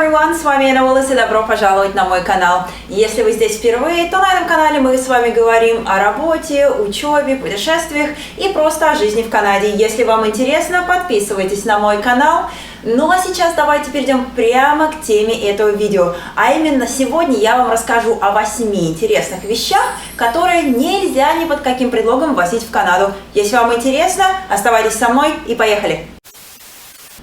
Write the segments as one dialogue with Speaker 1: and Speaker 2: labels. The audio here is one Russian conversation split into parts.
Speaker 1: everyone! С вами Anna Wallace и добро пожаловать на мой канал. Если вы здесь впервые, то на этом канале мы с вами говорим о работе, учебе, путешествиях и просто о жизни в Канаде. Если вам интересно, подписывайтесь на мой канал. Ну а сейчас давайте перейдем прямо к теме этого видео. А именно сегодня я вам расскажу о 8 интересных вещах, которые нельзя ни под каким предлогом возить в Канаду. Если вам интересно, оставайтесь со мной и поехали!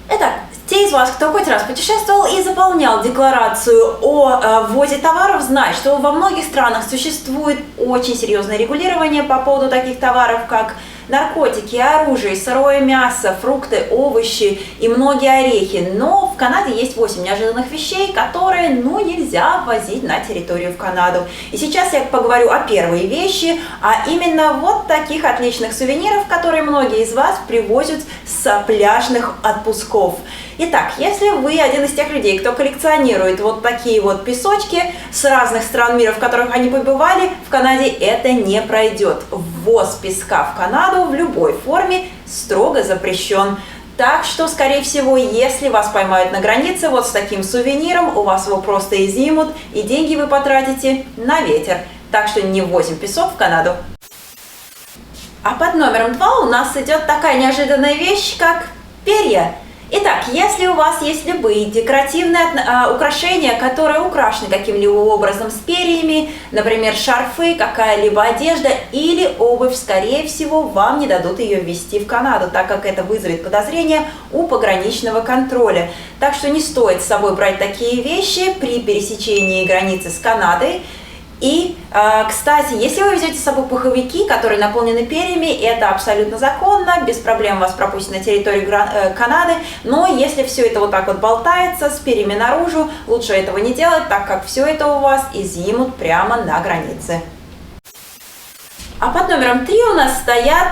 Speaker 1: Итак, те из вас, кто хоть раз путешествовал и заполнял декларацию о ввозе товаров, знают, что во многих странах существует очень серьезное регулирование по поводу таких товаров, как наркотики, оружие, сырое мясо, фрукты, овощи и многие орехи. Но в Канаде есть 8 неожиданных вещей, которые нельзя ввозить на территорию в Канаду. И сейчас я поговорю о первой вещи, а именно вот таких отличных сувениров, которые многие из вас привозят с пляжных отпусков. Итак, если вы один из тех людей, кто коллекционирует вот такие вот песочки с разных стран мира, в которых они побывали, в Канаде это не пройдет. Ввоз песка в Канаду в любой форме строго запрещен. Так что, скорее всего, если вас поймают на границе вот с таким сувениром, у вас его просто изъимут, и деньги вы потратите на ветер. Так что не ввозим песок в Канаду. А под номером 2 у нас идет такая неожиданная вещь, как перья. Итак, если у вас есть любые декоративные украшения, которые украшены каким-либо образом с перьями, например, шарфы, какая-либо одежда или обувь, скорее всего, вам не дадут ее ввезти в Канаду, так как это вызовет подозрения у пограничного контроля. Так что не стоит с собой брать такие вещи при пересечении границы с Канадой. И, кстати, если вы везете с собой пуховики, которые наполнены перьями, это абсолютно законно, без проблем вас пропустят на территорию Канады. Но если все это вот так вот болтается с перьями наружу, лучше этого не делать, так как все это у вас изъимут прямо на границе. А под номером 3 у нас стоят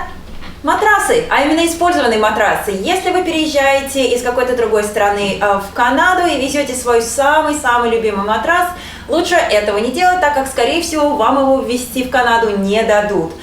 Speaker 1: матрасы, а именно использованные матрасы. Если вы переезжаете из какой-то другой страны в Канаду и везете свой самый-самый любимый матрас, лучше этого не делать, так как, скорее всего, вам его ввезти в Канаду не дадут.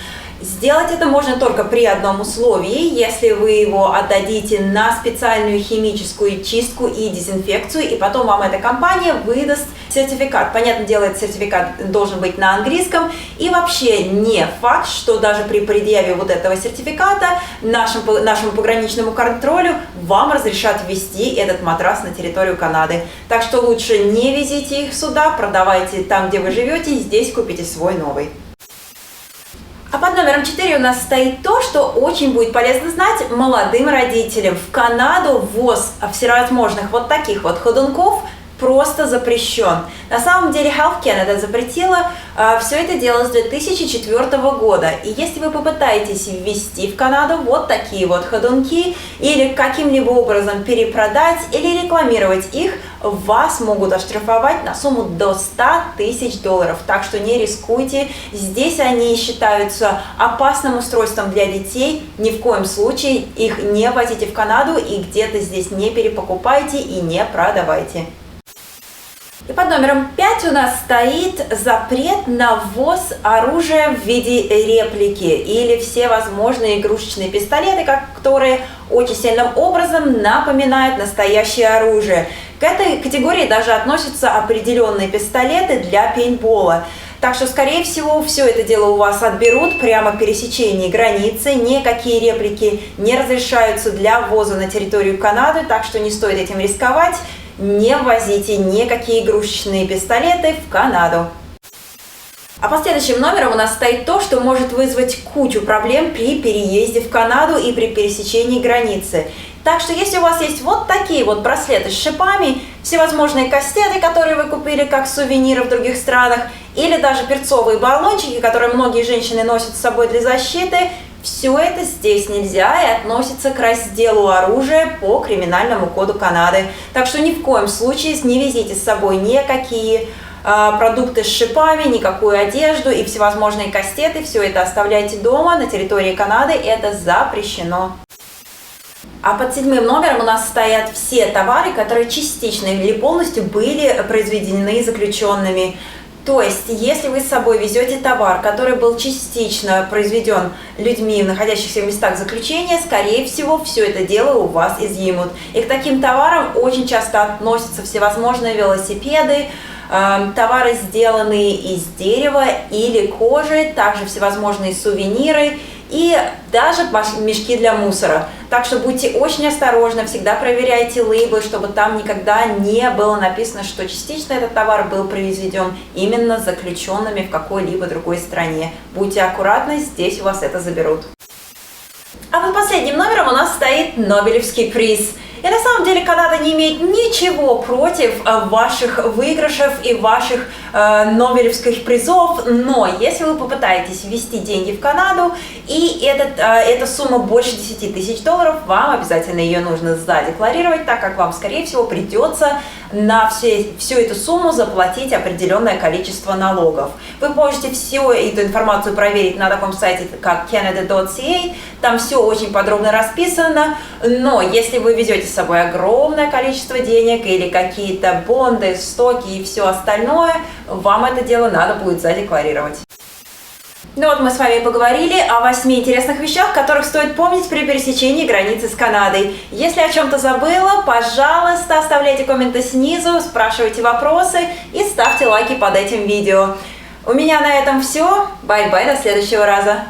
Speaker 1: Сделать это можно только при одном условии, если вы его отдадите на специальную химическую чистку и дезинфекцию, и потом вам эта компания выдаст сертификат. Понятное дело, этот сертификат должен быть на английском, и вообще не факт, что даже при предъяве вот этого сертификата нашему пограничному контролю вам разрешат ввезти этот матрас на территорию Канады. Так что лучше не везите их сюда, продавайте там, где вы живете, и здесь купите свой новый. А под номером 4 у нас стоит то, что очень будет полезно знать молодым родителям. В Канаду ввоз всевозможных вот таких вот ходунков просто запрещен. На самом деле Health Canada запретила все это дело с 2004 года. И если вы попытаетесь ввести в Канаду вот такие вот ходунки или каким-либо образом перепродать или рекламировать их, вас могут оштрафовать на сумму до $100 000. Так что не рискуйте. Здесь они считаются опасным устройством для детей. Ни в коем случае их не возите в Канаду и где-то здесь не перепокупайте и не продавайте. И под номером 5 у нас стоит запрет на ввоз оружия в виде реплики или все возможные игрушечные пистолеты, которые очень сильным образом напоминают настоящее оружие. К этой категории даже относятся определенные пистолеты для пейнтбола. Так что, скорее всего, все это дело у вас отберут прямо в пересечении границы. Никакие реплики не разрешаются для ввоза на территорию Канады, так что не стоит этим рисковать. Не ввозите никакие игрушечные пистолеты в Канаду. А под следующим номером у нас стоит то, что может вызвать кучу проблем при переезде в Канаду и при пересечении границы. Так что если у вас есть вот такие вот браслеты с шипами, всевозможные кастеты, которые вы купили как сувениры в других странах, или даже перцовые баллончики, которые многие женщины носят с собой для защиты, все это здесь нельзя и относится к разделу оружия по Криминальному коду Канады. Так что ни в коем случае не везите с собой никакие продукты с шипами, никакую одежду и всевозможные кастеты. Все это оставляйте дома, на территории Канады это запрещено. А под 7 номером у нас стоят все товары, которые частично или полностью были произведены заключенными. То есть, если вы с собой везете товар, который был частично произведен людьми, находящихся в местах заключения, скорее всего, все это дело у вас изъимут. И к таким товарам очень часто относятся всевозможные велосипеды, товары, сделанные из дерева или кожи, также всевозможные сувениры и даже мешки для мусора. Так что будьте очень осторожны, всегда проверяйте лейблы, чтобы там никогда не было написано, что частично этот товар был произведен именно заключенными в какой-либо другой стране. Будьте аккуратны, здесь у вас это заберут. А под последним номером у нас стоит Нобелевский приз. И на самом деле Канада не имеет ничего против ваших выигрышев и ваших Нобелевских призов, но если вы попытаетесь ввести деньги в Канаду, и эта сумма больше 10 тысяч долларов, вам обязательно ее нужно задекларировать, так как вам, скорее всего, придется на всю эту сумму заплатить определенное количество налогов. Вы можете всю эту информацию проверить на таком сайте, как canada.ca, там все очень подробно расписано, но если вы везете с собой огромное количество денег или какие-то бонды, стоки и все остальное, вам это дело надо будет задекларировать. Ну вот мы с вами поговорили о 8 интересных вещах, которых стоит помнить при пересечении границы с Канадой. Если о чем-то забыла, пожалуйста, оставляйте комменты снизу, спрашивайте вопросы и ставьте лайки под этим видео. У меня на этом все. Бай-бай, до следующего раза.